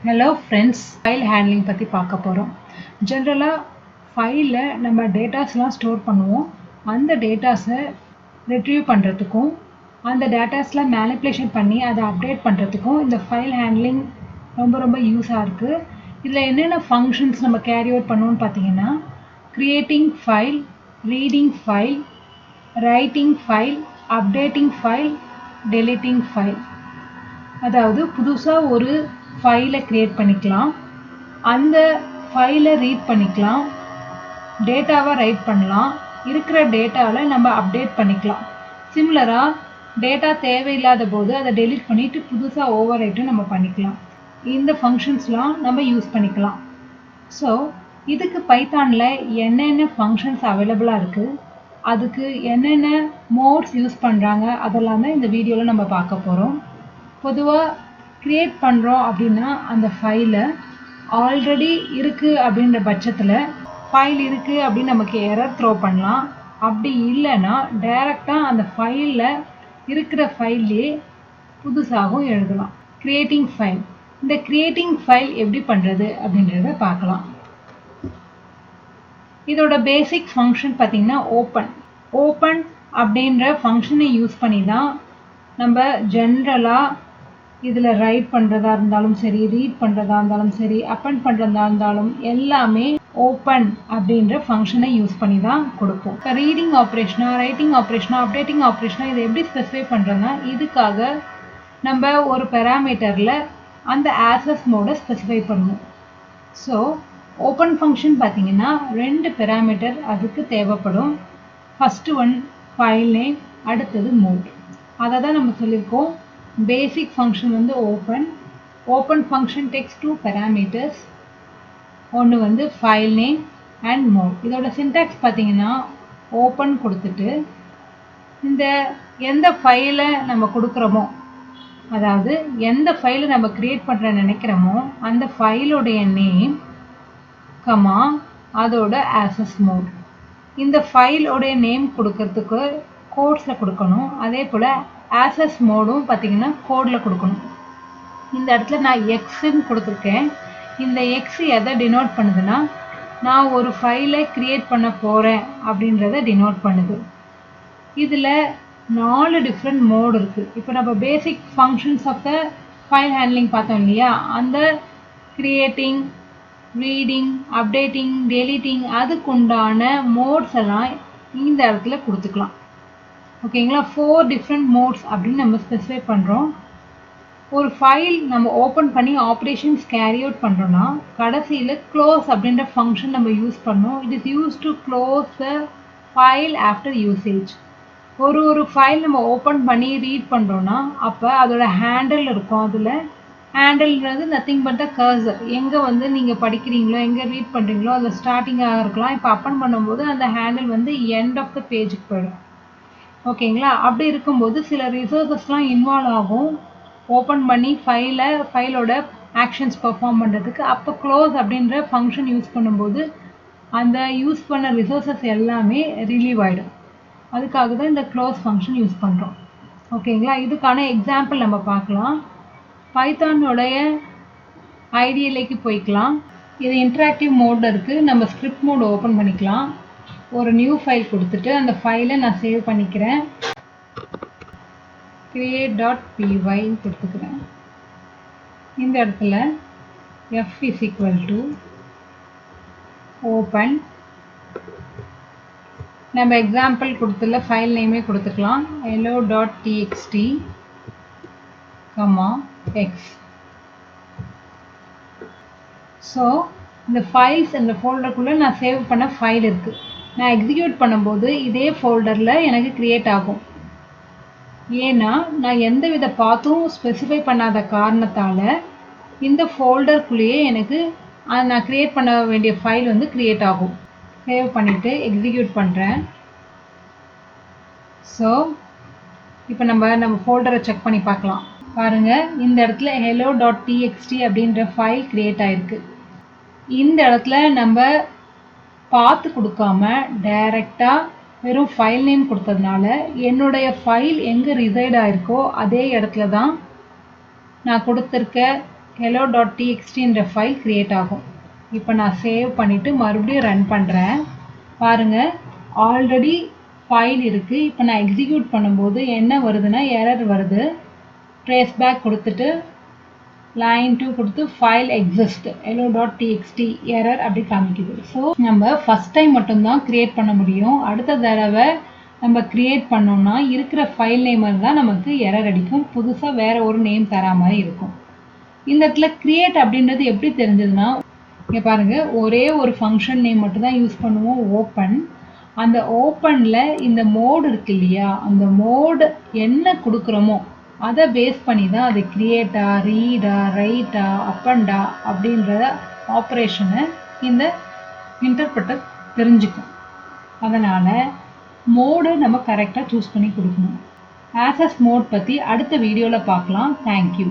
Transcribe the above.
Hello friends, file handling பற்றி பார்க்க போகிறோம். ஜென்ரலாக ஃபைலில் நம்ம டேட்டாஸ்லாம் ஸ்டோர் பண்ணுவோம். அந்த டேட்டாஸை ரிட்ரீவ் பண்ணுறதுக்கும் அந்த டேட்டாஸ்லாம் மேனிப்புலேஷன் பண்ணி அதை அப்டேட் பண்ணுறதுக்கும் இந்த ஃபைல் ஹேண்ட்லிங் ரொம்ப யூஸாக இருக்குது. இதில் என்னென்ன ஃபங்க்ஷன்ஸ் நம்ம கேரி அவுட் பண்ணுவோன்னு பார்த்தீங்கன்னா, creating file, reading file, writing file, updating file, deleting file. அதாவது புதுசாக ஒரு ஃபைலை க்ரியேட் பண்ணிக்கலாம், அந்த ஃபைலை ரீட் பண்ணிக்கலாம், டேட்டாவை ரைட் பண்ணலாம், இருக்கிற டேட்டாவில் நம்ம அப்டேட் பண்ணிக்கலாம். சிமிலராக டேட்டா தேவையில்லாத போது அதை டெலிட் பண்ணிவிட்டு புதுசாக ஓவர் ரைட்டும் நம்ம பண்ணிக்கலாம். இந்த ஃபங்க்ஷன்ஸ்லாம் நம்ம யூஸ் பண்ணிக்கலாம். ஸோ இதுக்கு பைத்தானில் என்னென்ன ஃபங்க்ஷன்ஸ் அவைலபிளாக இருக்குது, அதுக்கு என்னென்ன மோட்ஸ் யூஸ் பண்ணுறாங்க, அதெல்லாம் தான் இந்த வீடியோவில் நம்ம பார்க்க போகிறோம். பொதுவாக க்ரியேட் பண்ணுறோம் அப்படின்னா அந்த ஃபைலை ஆல்ரெடி இருக்குது அப்படின்ற பட்சத்தில் ஃபைல் இருக்குது அப்படின்னு நமக்கு எரர் த்ரோ பண்ணலாம். அப்படி இல்லைன்னா டைரெக்டாக அந்த ஃபைலில் இருக்கிற ஃபைல்லே புதுசாகவும் எழுதலாம். Creating file. இந்த க்ரியேட்டிங் ஃபைல் எப்படி பண்ணுறது அப்படின்றத பார்க்கலாம். இதோட பேசிக் ஃபங்க்ஷன் பார்த்திங்கன்னா ஓப்பன் அப்படின்ற ஃபங்க்ஷனை யூஸ் பண்ணி தான் நம்ம ஜென்ரலாக இதில் ரைட் பண்ணுறதா இருந்தாலும் சரி, ரீட் பண்ணுறதா இருந்தாலும் சரி, அப்பெண்ட் பண்ணுறதா இருந்தாலும் எல்லாமே ஓப்பன் அப்படின்ற ஃபங்க்ஷனை யூஸ் பண்ணி தான் கொடுப்போம். இப்போ ரீடிங் ஆப்ரேஷனா, ரைட்டிங் ஆப்ரேஷனா, அப்டேட்டிங் ஆப்ரேஷனா இதை எப்படி ஸ்பெசிஃபை பண்ணுறோன்னா, இதுக்காக நம்ம ஒரு பெராமீட்டரில் அந்த ஆக்சஸ் மோடை ஸ்பெசிஃபை பண்ணுவோம். ஸோ ஓப்பன் ஃபங்க்ஷன் பார்த்தீங்கன்னா 2 பெராமீட்டர் அதுக்கு தேவைப்படும். ஃபஸ்ட்டு ஒன் ஃபைல் நேம், அடுத்தது மோட். அதை தான் நம்ம சொல்லியிருக்கோம். பேசிக் ஃபங்க்ஷன் வந்து ஓப்பன் ஃபங்க்ஷன் டேக்ஸ் 2 parameters. ஒன்று வந்து ஃபைல் நேம் அண்ட் மோட். இதோட சின்டாக்ஸ் பார்த்தீங்கன்னா ஓப்பன் கொடுத்துட்டு இந்த எந்த ஃபைலை நம்ம கொடுக்குறோமோ, அதாவது எந்த ஃபைலை நம்ம க்ரியேட் பண்ணுற நினைக்கிறோமோ அந்த ஃபைலோடைய நேம் கமா அதோட ஆக்சஸ் மோட். இந்த ஃபைலோடைய நேம் கொடுக்கறதுக்கு கோட்ஸில் கொடுக்கணும். அதே போல் ஆக்சஸ் மோடும் பார்த்தீங்கன்னா கோடில் கொடுக்கணும். இந்த இடத்துல நான் எக்ஸ்ன்னு கொடுத்துருக்கேன். இந்த எக்ஸ் எதை டினோட் பண்ணுதுன்னா, நான் ஒரு ஃபைலை க்ரியேட் பண்ண போகிறேன் அப்படின்றத டினோட் பண்ணுது. இதில் 4 டிஃப்ரெண்ட் மோடு இருக்குது. இப்போ நம்ம basic functions of the file handling பார்த்தோம் இல்லையா, அந்த க்ரியேட்டிங், ரீடிங், அப்டேட்டிங், டெலிட்டிங் அதுக்குண்டான மோட்ஸ் எல்லாம் இந்த இடத்துல கொடுத்துக்கலாம். ஓகேங்களா? 4 டிஃப்ரெண்ட் மோட்ஸ் அப்படின்னு நம்ம ஸ்பெசிஃபை பண்ணுறோம். ஒரு ஃபைல் நம்ம ஓப்பன் பண்ணி ஆப்ரேஷன்ஸ் கேரி அவுட் பண்ணுறோன்னா கடைசியில் க்ளோஸ் அப்படின்ற ஃபங்க்ஷன் நம்ம யூஸ் பண்ணோம். It is use to close the file after usage. ஒரு ஃபைல் நம்ம ஓப்பன் பண்ணி ரீட் பண்ணுறோன்னா அப்போ அதோட ஹேண்டில் இருக்கும். அதில் ஹேண்டில்ன்றது நத்திங் பட் த கர்சர். எங்கே வந்து நீங்கள் படிக்கிறீங்களோ, எங்கே ரீட் பண்ணுறீங்களோ அதில் ஸ்டார்டிங்காக இருக்கலாம். இப்போ அப்பன் பண்ணும்போது அந்த ஹேண்டில் வந்து எண்ட் ஆஃப் த பேஜுக்கு போயிடும். ஓகேங்களா? அப்படி இருக்கும்போது சில ரிசோர்ஸஸ்லாம் இன்வால்வ் ஆகும் ஓப்பன் பண்ணி ஃபைலோட ஆக்ஷன்ஸ் பெர்ஃபார்ம் பண்ணுறதுக்கு. அப்போ க்ளோஸ் அப்படின்ற ஃபங்க்ஷன் யூஸ் பண்ணும்போது அந்த யூஸ் பண்ண ரிசோர்ஸஸ் எல்லாமே ரிலீவ் ஆகிடும். அதுக்காக தான் இந்த க்ளோஸ் ஃபங்க்ஷன் யூஸ் பண்ணுறோம். ஓகேங்களா? இதுக்கான எக்ஸாம்பிள் நம்ம பார்க்கலாம். பைத்தானோடைய ஐடியலைக்கு போய்க்கலாம். இது இன்ட்ராக்டிவ் மோடில் இருக்குது. நம்ம ஸ்கிரிப்ட் மோட் ஓப்பன் பண்ணிக்கலாம். ஒரு நியூ ஃபைல் கொடுத்துட்டு அந்த ஃபைலை நான் சேவ் பண்ணிக்கிறேன். create.py கொடுத்துக்கிறேன். இந்த இடத்துல f is equal to open. நம்ம எக்ஸாம்பிள் கொடுத்துல ஃபைல் நேமே கொடுத்துக்கலாம். hello.txt x. ஸோ இந்த ஃபைல்ஸ் இந்த ஃபோல்டருக்குள்ளே நான் சேவ் பண்ண ஃபைல் இருக்குது. நான் எக்ஸிக்யூட் பண்ணும்போது இதே ஃபோல்டரில் எனக்கு க்ரியேட் ஆகும். ஏன்னா நான் எந்த வித பாத்தும் ஸ்பெசிஃபை பண்ணாத காரணத்தால் இந்த ஃபோல்டருக்குள்ளேயே எனக்கு நான் க்ரியேட் பண்ண வேண்டிய ஃபைல் வந்து க்ரியேட் ஆகும். சேவ் பண்ணிவிட்டு எக்ஸிக்யூட் பண்ணுறேன். ஸோ இப்போ நம்ம ஃபோல்டரை செக் பண்ணி பார்க்கலாம். பாருங்கள், இந்த இடத்துல hello.txt அப்படின்ற ஃபைல் க்ரியேட் ஆகிருக்கு. இந்த இடத்துல நம்ம பார்த்து கொடுக்காம டைரெக்டாக வெறும் ஃபைல் நேம் கொடுத்ததுனால என்னுடைய ஃபைல் எங்கே ரிசைட் ஆகிருக்கோ அதே இடத்துல தான் நான் கொடுத்துருக்க hello.txt ஃபைல் கிரியேட் ஆகும். இப்போ நான் சேவ் பண்ணிவிட்டு மறுபடியும் ரன் பண்ணுறேன். பாருங்கள், ஆல்ரெடி ஃபைல் இருக்குது. இப்போ நான் எக்ஸிக்யூட் பண்ணும்போது என்ன வருதுன்னா எரர் வருது. ட்ரேஸ் பேக் கொடுத்துட்டு line 2 கொடுத்து ஃபைல் எக்ஸிஸ்ட் hello.txt எரர் அப்படி காமிக்குது. ஸோ நம்ம ஃபஸ்ட் டைம் மட்டும்தான் க்ரியேட் பண்ண முடியும். அடுத்த தடவை நம்ம க்ரியேட் பண்ணோம்னா இருக்கிற ஃபைல் நேம் தான் நமக்கு எரர் அடிக்கும். புதுசாக வேறு ஒரு நேம் தரா மாதிரி இருக்கும். இந்த இடத்துல க்ரியேட் அப்படின்றது எப்படி தெரிஞ்சதுன்னா, இங்கே பாருங்கள், ஒரே ஒரு ஃபங்க்ஷன் நேம் மட்டும்தான் யூஸ் பண்ணுவோம், ஓப்பன். அந்த ஓப்பனில் இந்த மோடு இருக்கு இல்லையா, அந்த மோடு என்ன கொடுக்குறோமோ அதை பேஸ் பண்ணி தான் அது கிரியேட்டா, ரீடா, ரைட்டா, அப்பண்டா அப்படின்ற ஆப்ரேஷனை இந்த இன்டர்பிரட்டர் தெரிஞ்சுக்கும். அதனால் மோடு நம்ம கரெக்டாக சூஸ் பண்ணி கொடுக்கணும். ஆக்சஸ் மோட் பற்றி அடுத்த வீடியோவில் பார்க்கலாம். தேங்க்யூ.